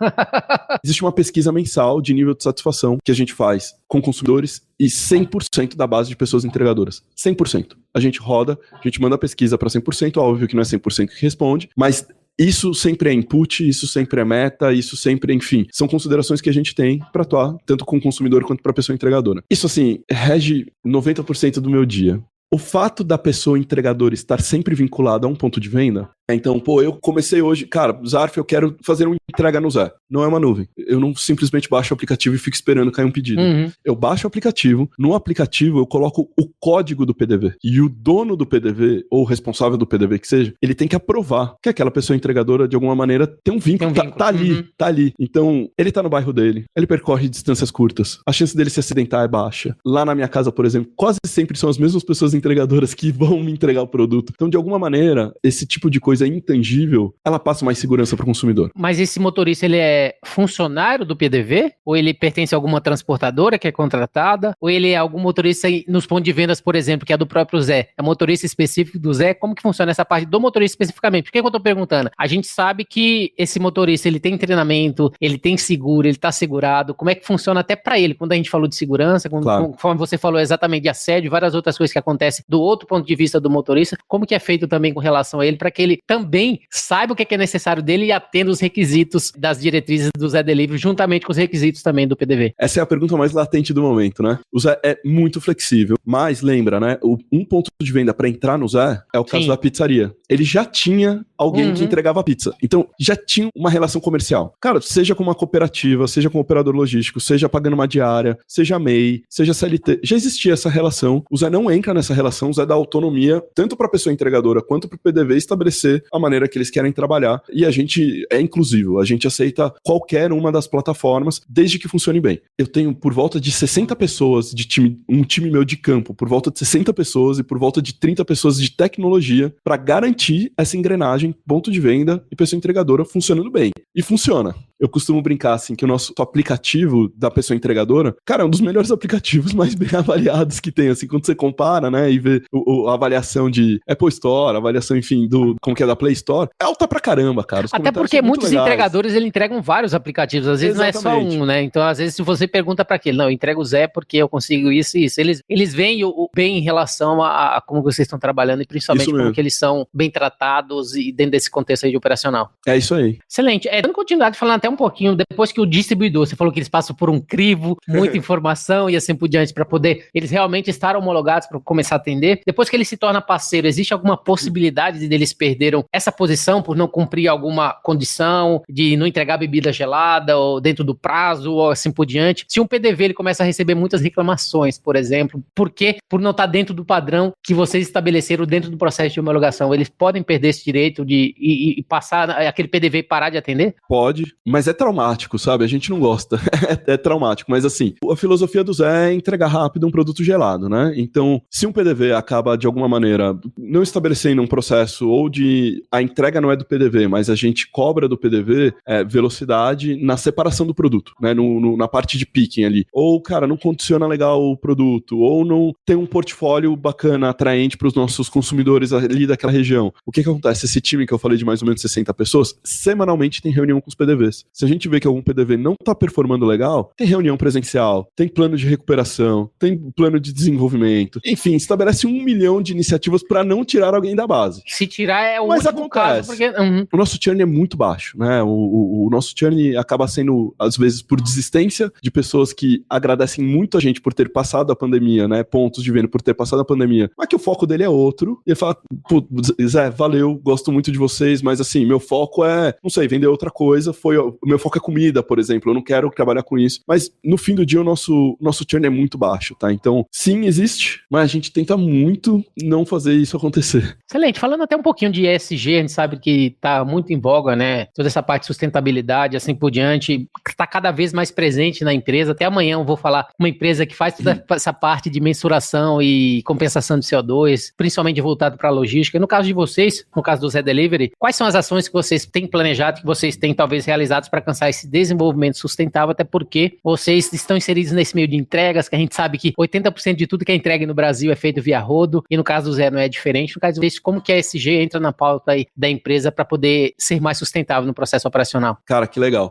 Speaker 3: Existe uma pesquisa mensal de nível de satisfação que a gente faz com consumidores e 100% da base de pessoas entregadoras. 100%. A gente roda, a gente manda a pesquisa para 100%, óbvio que não é 100% que responde, mas isso sempre é input, isso sempre é meta, isso sempre, enfim, são considerações que a gente tem para atuar, tanto com o consumidor quanto para a pessoa entregadora. Isso, assim, rege 90% do meu dia. O fato da pessoa entregadora estar sempre vinculada a um ponto de venda, então, eu comecei hoje, cara, Zarf, eu quero fazer uma entrega no Zé. Não é uma nuvem. Eu não simplesmente baixo o aplicativo e fico esperando cair um pedido. Eu baixo o aplicativo, no aplicativo eu coloco o código do PDV. E o dono do PDV, ou o responsável do PDV que seja, ele tem que aprovar que aquela pessoa entregadora, de alguma maneira, tem um vínculo. Tá ali, tá ali. Então, ele tá no bairro dele, ele percorre distâncias curtas. A chance dele se acidentar é baixa. Lá na minha casa, por exemplo, quase sempre são as mesmas pessoas entregadoras que vão me entregar o produto. Então, de alguma maneira, esse tipo de coisa coisa intangível, ela passa mais segurança para o consumidor.
Speaker 2: Mas esse motorista, ele é funcionário do PDV? Ou ele pertence a alguma transportadora que é contratada? Ou ele é algum motorista nos pontos de vendas, por exemplo, que é do próprio Zé? É motorista específico do Zé? Como que funciona essa parte do motorista especificamente? Por que eu tô perguntando? A gente sabe que esse motorista, ele tem treinamento, ele tem seguro, ele tá segurado. Como é que funciona até para ele? Quando a gente falou de segurança, conforme você falou exatamente de assédio, várias outras coisas que acontecem do outro ponto de vista do motorista, como que é feito também com relação a ele, para que ele também saiba o que é necessário dele e atenda os requisitos das diretrizes do Zé Delivery, juntamente com os requisitos também do PDV?
Speaker 3: Essa é a pergunta mais latente do momento, né? O Zé é muito flexível, mas lembra, né? Um ponto de venda para entrar no Zé é o caso da pizzaria. Ele já tinha alguém que entregava pizza. Então, já tinha uma relação comercial. Cara, seja com uma cooperativa, seja com um operador logístico, seja pagando uma diária, seja MEI, seja CLT, já existia essa relação. O Zé não entra nessa relação, o Zé dá autonomia tanto para a pessoa entregadora quanto para o PDV estabelecer a maneira que eles querem trabalhar. E a gente é inclusivo, a gente aceita qualquer uma das plataformas, desde que funcione bem. Eu tenho por volta de 60 pessoas de time, um time meu de campo, por volta de 60 pessoas e por volta de 30 pessoas de tecnologia para garantir essa engrenagem, ponto de venda e pessoa entregadora funcionando bem. E funciona. Eu costumo brincar, assim, que o nosso aplicativo da pessoa entregadora, cara, é um dos melhores aplicativos mais bem avaliados que tem, assim, quando você compara, né, e vê a avaliação de Apple Store, a avaliação, enfim, como que é da Play Store, é alta pra caramba, cara.
Speaker 2: Até porque muitos entregadores, eles entregam vários aplicativos, às vezes
Speaker 3: Exatamente.
Speaker 2: Não é só um, né, então às vezes se você pergunta pra aquele, não, eu entrego o Zé porque eu consigo isso e isso, eles veem o bem em relação a como vocês estão trabalhando e principalmente como que eles são bem tratados e dentro desse contexto aí de operacional.
Speaker 3: É isso aí.
Speaker 2: Excelente. Dando continuidade, falando até um pouquinho, depois que o distribuidor, você falou que eles passam por um crivo, muita informação e assim por diante, para poder eles realmente estar homologados para começar a atender. Depois que ele se torna parceiro, existe alguma possibilidade de eles perderam essa posição por não cumprir alguma condição, de não entregar bebida gelada ou dentro do prazo ou assim por diante? Se um PDV ele começa a receber muitas reclamações, por exemplo, por quê? Por não estar dentro do padrão que vocês estabeleceram dentro do processo de homologação, eles podem perder esse direito de e passar aquele PDV e parar de atender?
Speaker 3: Pode, mas é traumático, sabe? A gente não gosta. É traumático, mas assim, a filosofia do Zé é entregar rápido um produto gelado, né? Então, se um PDV acaba, de alguma maneira, não estabelecendo um processo ou de a entrega não é do PDV, mas a gente cobra do PDV velocidade na separação do produto, né? Na parte de picking ali. Ou, cara, não condiciona legal o produto, ou não tem um portfólio bacana, atraente para os nossos consumidores ali daquela região. O que acontece? Esse time que eu falei de mais ou menos 60 pessoas, semanalmente tem reunião com os PDVs. Se a gente vê que algum PDV não tá performando legal, tem reunião presencial, tem plano de recuperação, tem plano de desenvolvimento. Enfim, estabelece 1 milhão de iniciativas para não tirar alguém da base.
Speaker 2: Se tirar é o
Speaker 3: Mas
Speaker 2: último caso, porque...
Speaker 3: O nosso churn é muito baixo, né? O nosso churn acaba sendo, às vezes, por desistência de pessoas que agradecem muito a gente por ter passado a pandemia, né? Pontos de venda por ter passado a pandemia. Mas que o foco dele é outro. E ele fala, pô, Zé, valeu, gosto muito de vocês, mas assim, meu foco é, não sei, vender outra coisa. O meu foco é comida, por exemplo. Eu não quero trabalhar com isso. Mas no fim do dia, o nosso churn é muito baixo, tá? Então, sim, existe, mas a gente tenta muito não fazer isso acontecer.
Speaker 2: Excelente. Falando até um pouquinho de ESG, a gente sabe que tá muito em voga, né? Toda essa parte de sustentabilidade, assim por diante, está cada vez mais presente na empresa. Até amanhã eu vou falar uma empresa que faz toda essa parte de mensuração e compensação de CO2, principalmente voltado para a logística. No caso de vocês, no caso do Zé Delivery, quais são as ações que vocês têm planejado, que vocês têm talvez realizados para alcançar esse desenvolvimento sustentável, até porque vocês estão inseridos nesse meio de entregas, que a gente sabe que 80% de tudo que é entregue no Brasil é feito via rodo, e no caso do Zé não é diferente. No caso de vocês, como que a ESG entra na pauta aí da empresa para poder ser mais sustentável no processo operacional?
Speaker 3: Cara, que legal.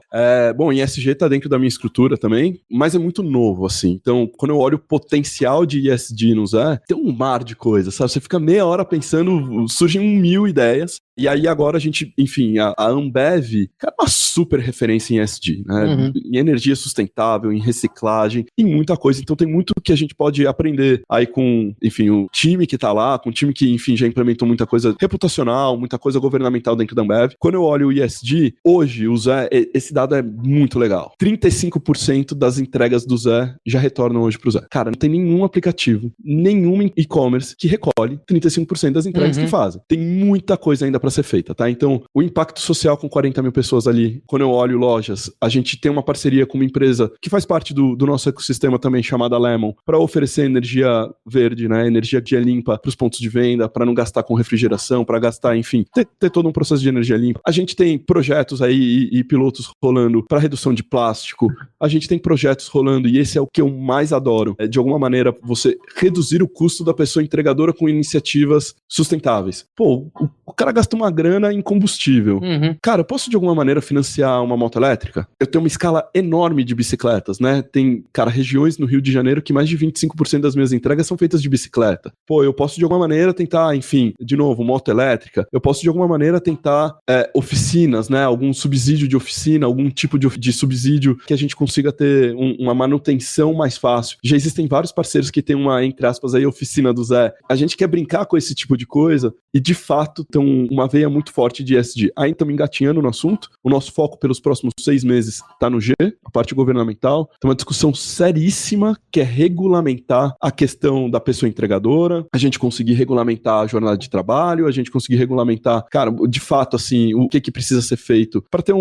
Speaker 3: Bom, ESG tá dentro da minha estrutura também, mas é muito novo, assim. Então, quando eu olho o potencial de ESG no Zé, tem um mar de coisas, sabe? Você fica meia hora pensando, surgem 1.000 ideias, e aí agora a gente, enfim, a Ambev, cara, é uma super referência em ESG, né? Em energia sustentável, em reciclagem, em muita coisa. Então tem muito que a gente pode aprender aí com, enfim, o time que tá lá, com o time que, enfim, já implementou muita coisa reputacional, muita coisa governamental dentro da Ambev. Quando eu olho o ESG, hoje o Zé, esse dado é muito legal. 35% das entregas do Zé já retornam hoje pro Zé. Cara, não tem nenhum aplicativo, nenhum e-commerce que recolhe 35% das entregas que fazem. Tem muita coisa ainda para ser feita, tá? Então, o impacto social com 40 mil pessoas ali, quando eu olho lojas, a gente tem uma parceria com uma empresa que faz parte do nosso ecossistema também, chamada Lemon, para oferecer energia verde, né? Energia limpa para os pontos de venda, para não gastar com refrigeração, para gastar, enfim, ter todo um processo de energia limpa. A gente tem projetos aí e pilotos rolando para redução de plástico. A gente tem projetos rolando, e esse é o que eu mais adoro. É, de alguma maneira, você reduzir o custo da pessoa entregadora com iniciativas sustentáveis. Pô, o cara gasta uma grana em combustível. Cara, eu posso de alguma maneira financiar uma moto elétrica? Eu tenho uma escala enorme de bicicletas, né? Tem, cara, regiões no Rio de Janeiro que mais de 25% das minhas entregas são feitas de bicicleta. Pô, eu posso de alguma maneira tentar, enfim, de novo, moto elétrica. Eu posso de alguma maneira tentar oficinas, né? Algum subsídio de oficina, algum tipo de subsídio que a gente consiga ter uma manutenção mais fácil. Já existem vários parceiros que tem uma, entre aspas, aí, oficina do Zé. A gente quer brincar com esse tipo de coisa e, de fato, tem uma veia muito forte de ESG. Aí estamos engatinhando no assunto. O nosso foco pelos próximos 6 meses está no G, a parte governamental. Tem uma discussão seríssima que é regulamentar a questão da pessoa entregadora, a gente conseguir regulamentar a jornada de trabalho, a gente conseguir regulamentar, cara, de fato, assim, o que precisa ser feito para ter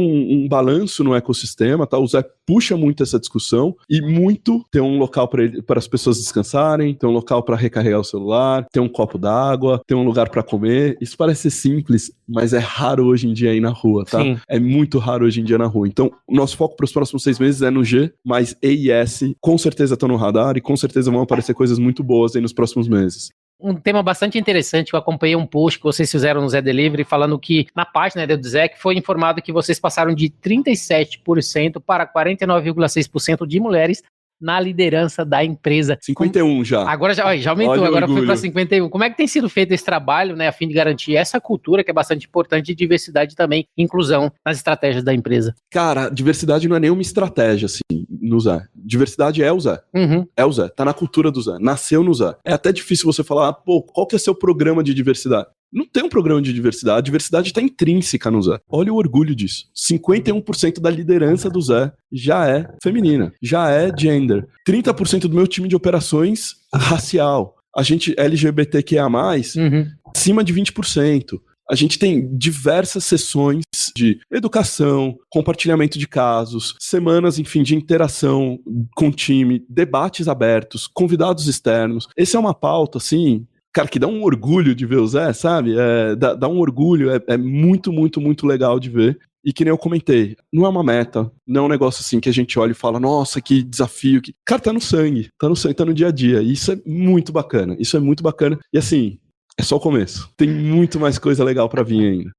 Speaker 3: balanço no ecossistema, tá? O Zé puxa muito essa discussão e muito ter um local para as pessoas descansarem, ter um local para recarregar o celular, ter um copo d'água, ter um lugar para comer. Isso parece ser simples, mas é raro hoje em dia aí na rua, tá? Sim. É muito raro hoje em dia na rua. Então, o nosso foco para os próximos 6 meses é no G, mas E e S com certeza estão no radar e com certeza vão aparecer coisas muito boas aí nos próximos meses.
Speaker 2: Um tema bastante interessante, eu acompanhei um post que vocês fizeram no Zé Delivery falando que na página do Zé que foi informado que vocês passaram de 37% para 49,6% de mulheres na liderança da empresa.
Speaker 3: 51 já.
Speaker 2: Agora já aumentou, olha, agora foi para 51. Como é que tem sido feito esse trabalho, né, a fim de garantir essa cultura que é bastante importante de diversidade e também inclusão nas estratégias da empresa?
Speaker 3: Cara, diversidade não é nenhuma estratégia, assim, no Zé. Diversidade é o Zé. É o Zé. Tá na cultura do Zé. Nasceu no Zé. É até difícil você falar, pô, qual que é seu programa de diversidade? Não tem um programa de diversidade, a diversidade está intrínseca no Zé. Olha o orgulho disso. 51% da liderança do Zé já é feminina, já é gender. 30% do meu time de operações racial. A gente LGBTQIA+, acima de 20%. A gente tem diversas sessões de educação, compartilhamento de casos, semanas, enfim, de interação com o time, debates abertos, convidados externos. Essa é uma pauta, assim, cara, que dá um orgulho de ver o Zé, sabe? Dá um orgulho, é muito, muito, muito legal de ver. E que nem eu comentei, não é uma meta, não é um negócio assim que a gente olha e fala, nossa, que desafio. Cara, tá no sangue, tá no dia a dia. E isso é muito bacana, E assim, é só o começo. Tem muito mais coisa legal pra vir ainda.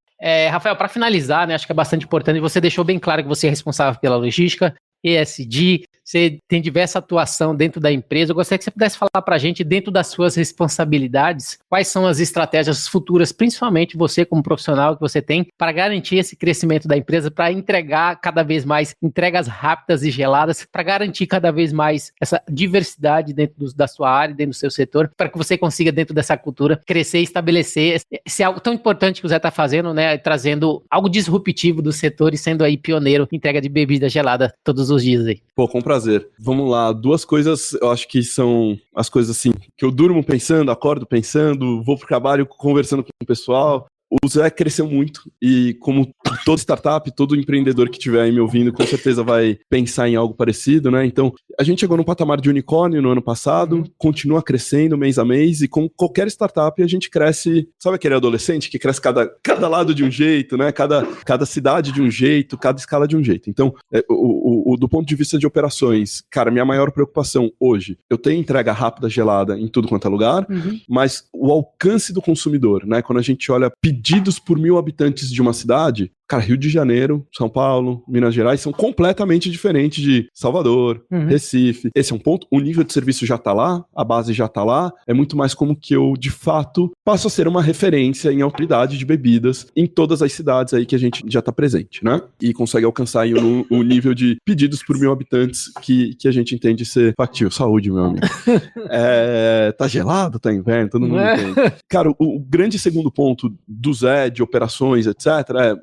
Speaker 2: Rafael, para finalizar, né, acho que é bastante importante, você deixou bem claro que você é responsável pela logística, ESG, você tem diversa atuação dentro da empresa. Eu gostaria que você pudesse falar para a gente, dentro das suas responsabilidades, quais são as estratégias futuras, principalmente você como profissional que você tem, para garantir esse crescimento da empresa, para entregar cada vez mais entregas rápidas e geladas, para garantir cada vez mais essa diversidade dentro da sua área, dentro do seu setor, para que você consiga, dentro dessa cultura, crescer e estabelecer esse algo tão importante que o Zé está fazendo, né, trazendo algo disruptivo do setor e sendo aí pioneiro em entrega de bebida gelada todos os dias aí.
Speaker 3: Pô, com prazer. Vamos lá, 2 coisas, eu acho que são as coisas assim, que eu durmo pensando, acordo pensando, vou pro trabalho conversando com o pessoal. O Zé cresceu muito e, como toda startup, todo empreendedor que estiver aí me ouvindo, com certeza vai pensar em algo parecido, né? Então, a gente chegou num patamar de unicórnio no ano passado, continua crescendo mês a mês, e como qualquer startup, a gente cresce, sabe aquele adolescente que cresce cada lado de um jeito, né? Cada cidade de um jeito, cada escala de um jeito. Então, do ponto de vista de operações, cara, minha maior preocupação hoje, eu tenho entrega rápida, gelada em tudo quanto é lugar, mas o alcance do consumidor, né? Quando a gente olha pedidos por 1.000 habitantes de uma cidade, cara, Rio de Janeiro, São Paulo, Minas Gerais são completamente diferentes de Salvador, Recife. Esse é um ponto. O nível de serviço já tá lá, a base já tá lá. É muito mais como que eu, de fato, passo a ser uma referência em autoridade de bebidas em todas as cidades aí que a gente já tá presente, né? E consegue alcançar aí o nível de pedidos por 1.000 habitantes que a gente entende ser factível. Saúde, meu amigo. Tá gelado, tá inverno, todo mundo entende. Cara, o grande segundo ponto do Zé, de operações, etc.,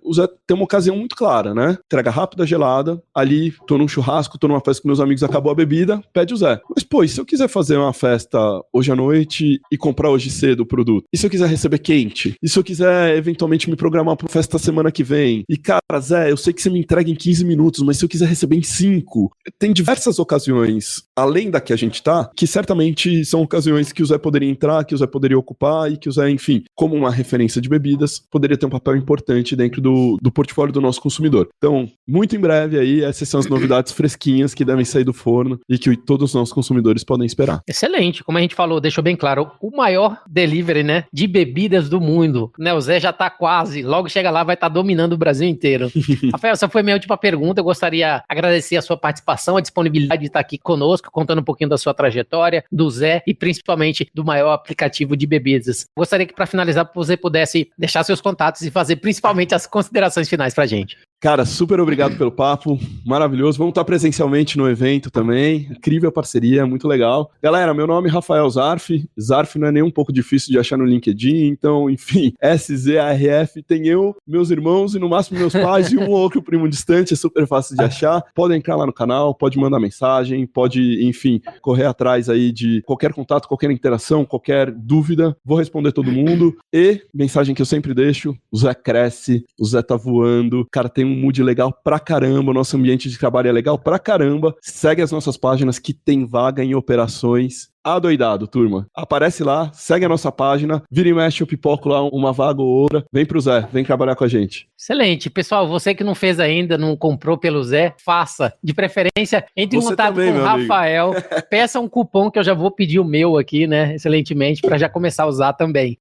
Speaker 3: o Zé tem uma ocasião muito clara, né? Entrega rápida, gelada, ali, tô num churrasco, tô numa festa com meus amigos, acabou a bebida, pede o Zé. Mas, pô, e se eu quiser fazer uma festa hoje à noite e comprar hoje cedo o produto? E se eu quiser receber quente? E se eu quiser, eventualmente, me programar pra festa semana que vem? E, cara, Zé, eu sei que você me entrega em 15 minutos, mas se eu quiser receber em 5? Tem diversas ocasiões, além da que a gente tá, que certamente são ocasiões que o Zé poderia entrar, que o Zé poderia ocupar e que o Zé, enfim, como uma referência de bebidas, poderia ter um papel importante dentro do portfólio do nosso consumidor. Então, muito em breve aí, essas são as novidades fresquinhas que devem sair do forno e que todos os nossos consumidores podem esperar.
Speaker 2: Excelente, como a gente falou, deixou bem claro, o maior delivery, né, de bebidas do mundo, né, o Zé já tá quase, logo chega lá, vai estar dominando o Brasil inteiro. Rafael, essa foi minha última pergunta, eu gostaria de agradecer a sua participação, a disponibilidade de estar aqui conosco, contando um pouquinho da sua trajetória, do Zé e principalmente do maior aplicativo de bebidas. Gostaria que para finalizar você pudesse deixar seus contatos e fazer principalmente as considerações finais pra gente.
Speaker 3: Cara, super obrigado pelo papo, maravilhoso. Vamos estar presencialmente no evento também. Incrível parceria, muito legal. Galera, meu nome é Rafael Zarf. Zarf não é nem um pouco difícil de achar no LinkedIn, então, enfim, SZARF tem eu, meus irmãos e no máximo meus pais e um ou outro primo distante, é super fácil de achar. Pode entrar lá no canal, pode mandar mensagem, pode, enfim, correr atrás aí de qualquer contato, qualquer interação, qualquer dúvida. Vou responder todo mundo. E, mensagem que eu sempre deixo, o Zé cresce, o Zé tá voando, cara, tem um mood legal pra caramba, o nosso ambiente de trabalho é legal pra caramba. Segue as nossas páginas que tem vaga em operações. Adoidado, turma. Aparece lá, segue a nossa página, vira e mexe, eu pipoco lá uma vaga ou outra. Vem pro Zé, vem trabalhar com a gente.
Speaker 2: Excelente. Pessoal, você que não fez ainda, não comprou pelo Zé, faça. De preferência, entre em contato com o Rafael, peça um cupom que eu já vou pedir o meu aqui, né, excelentemente, pra já começar a usar também.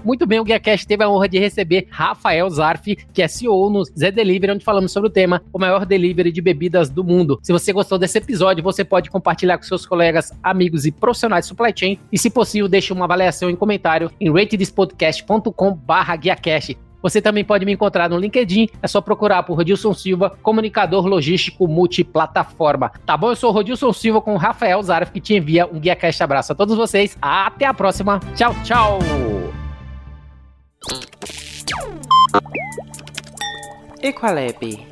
Speaker 2: Muito bem, o GuiaCast teve a honra de receber Rafael Zarf, que é CEO no Zé Delivery, onde falamos sobre o tema, o maior delivery de bebidas do mundo. Se você gostou desse episódio, você pode compartilhar com seus colegas, amigos e profissionais de supply chain, e se possível, deixe uma avaliação em comentário em ratethispodcast.com/GuiaCast. Você também pode me encontrar no LinkedIn, é só procurar por Rodilson Silva, comunicador logístico multiplataforma. Tá bom? Eu sou o Rodilson Silva com o Rafael Zarf, que te envia um GuiaCast abraço a todos vocês. Até a próxima. Tchau, tchau!
Speaker 4: Equalab.